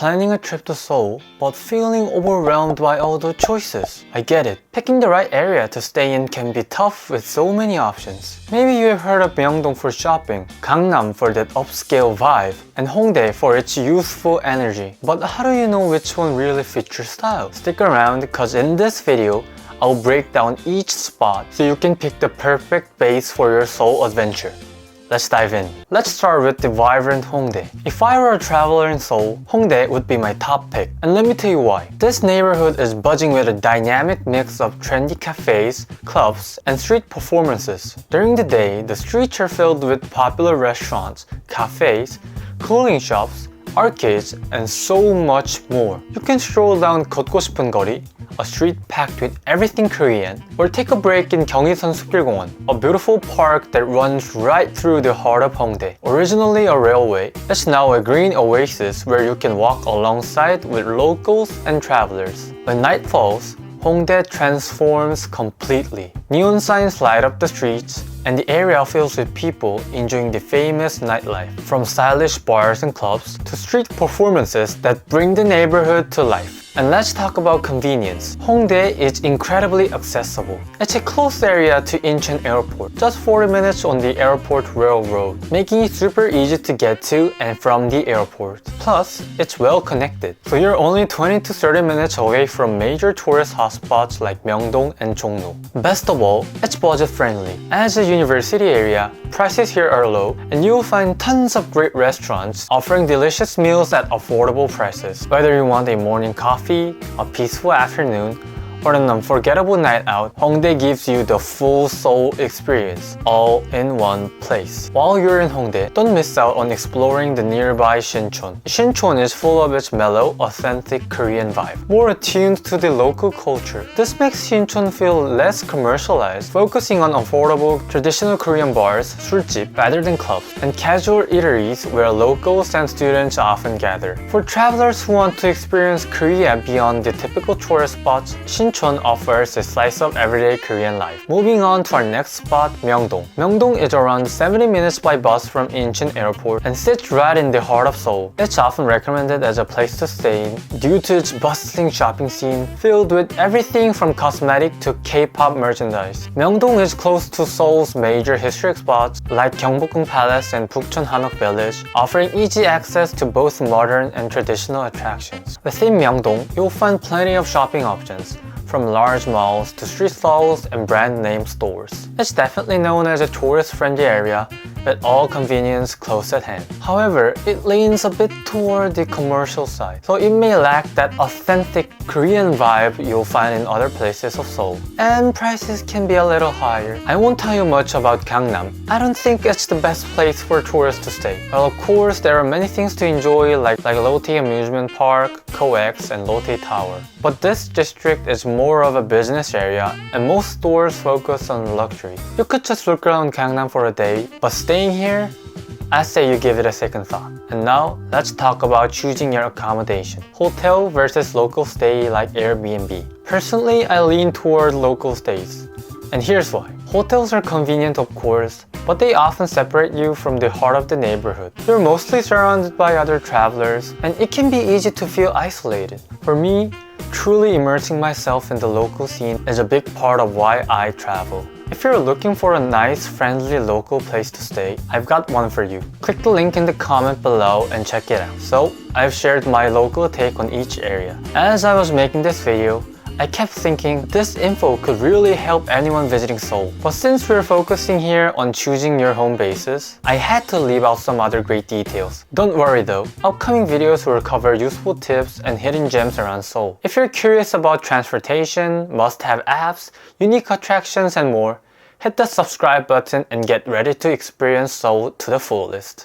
planning a trip to Seoul, but feeling overwhelmed by all the choices. I get it. Picking the right area to stay in can be tough with so many options. Maybe you have heard of Myeongdong for shopping, Gangnam for that upscale vibe, and Hongdae for its youthful energy. But how do you know which one really fits your style? Stick around, cause in this video, I'll break down each spot so you can pick the perfect base for your Seoul adventure. Let's dive in. Let's start with the vibrant Hongdae. If I were a traveler in Seoul, Hongdae would be my top pick. And let me tell you why. This neighborhood is buzzing with a dynamic mix of trendy cafes, clubs, and street performances. During the day, the streets are filled with popular restaurants, cafes, clothing shops, arcades, and so much more. You can stroll down 걷고 싶은 거리, a street packed with everything Korean, or take a break in 경의선 숲길공원, a beautiful park that runs right through the heart of Hongdae. Originally a railway, it's now a green oasis where you can walk alongside with locals and travelers. When night falls, Hongdae transforms completely. Neon signs light up the streets, and the area fills with people enjoying the famous nightlife. From stylish bars and clubs to street performances that bring the neighborhood to life. And let's talk about convenience. Hongdae is incredibly accessible. It's a close area to Incheon Airport, just 40 minutes on the airport railroad, making it super easy to get to and from the airport. Plus, it's well connected, so you're only 20 to 30 minutes away from major tourist hotspots like Myeongdong and Jongno. Best of all, it's budget friendly. As a university area, prices here are low, and you'll find tons of great restaurants offering delicious meals at affordable prices. Whether you want a morning coffee, a peaceful afternoon, or an unforgettable night out, Hongdae gives you the full Seoul experience, all in one place. While you're in Hongdae, don't miss out on exploring the nearby Sinchon. Sinchon is full of its mellow, authentic Korean vibe, more attuned to the local culture. This makes Sinchon feel less commercialized, focusing on affordable, traditional Korean bars, 술집, rather than clubs, and casual eateries where locals and students often gather. For travelers who want to experience Korea beyond the typical tourist spots, Sinchon offers a slice of everyday Korean life. Moving on to our next spot, Myeongdong. Myeongdong is around 70 minutes by bus from Incheon Airport and sits right in the heart of Seoul. It's often recommended as a place to stay in due to its bustling shopping scene filled with everything from cosmetic to K-pop merchandise. Myeongdong is close to Seoul's major historic spots like gyeongbok Palace and bukchon hanok Village, offering easy access to both modern and traditional attractions. Within Myeongdong, you'll find plenty of shopping options, from large malls to street stalls and brand name stores. It's definitely known as a tourist-friendly area with all convenience close at hand. However, it leans a bit toward the commercial side, so it may lack that authentic Korean vibe you'll find in other places of Seoul. And prices can be a little higher. I won't tell you much about Gangnam. I don't think it's the best place for tourists to stay. Well, of course, there are many things to enjoy like Lotte Amusement Park, COEX, and Lotte Tower. But this district is more of a business area, and most stores focus on luxury. You could just look around Gangnam for a day, but staying here, I say you give it a second thought. And now, let's talk about choosing your accommodation. Hotel versus local stay like Airbnb. Personally, I lean toward local stays. And here's why. Hotels are convenient, of course, but they often separate you from the heart of the neighborhood. You're mostly surrounded by other travelers, and it can be easy to feel isolated. For me, truly immersing myself in the local scene is a big part of why I travel. If you're looking for a nice, friendly local place to stay, I've got one for you. Click the link in the comment below and check it out. So, I've shared my local take on each area. As I was making this video, I kept thinking this info could really help anyone visiting Seoul. But since we're focusing here on choosing your home bases, I had to leave out some other great details. Don't worry though, upcoming videos will cover useful tips and hidden gems around Seoul. If you're curious about transportation, must-have apps, unique attractions, and more, hit the subscribe button and get ready to experience Seoul to the fullest.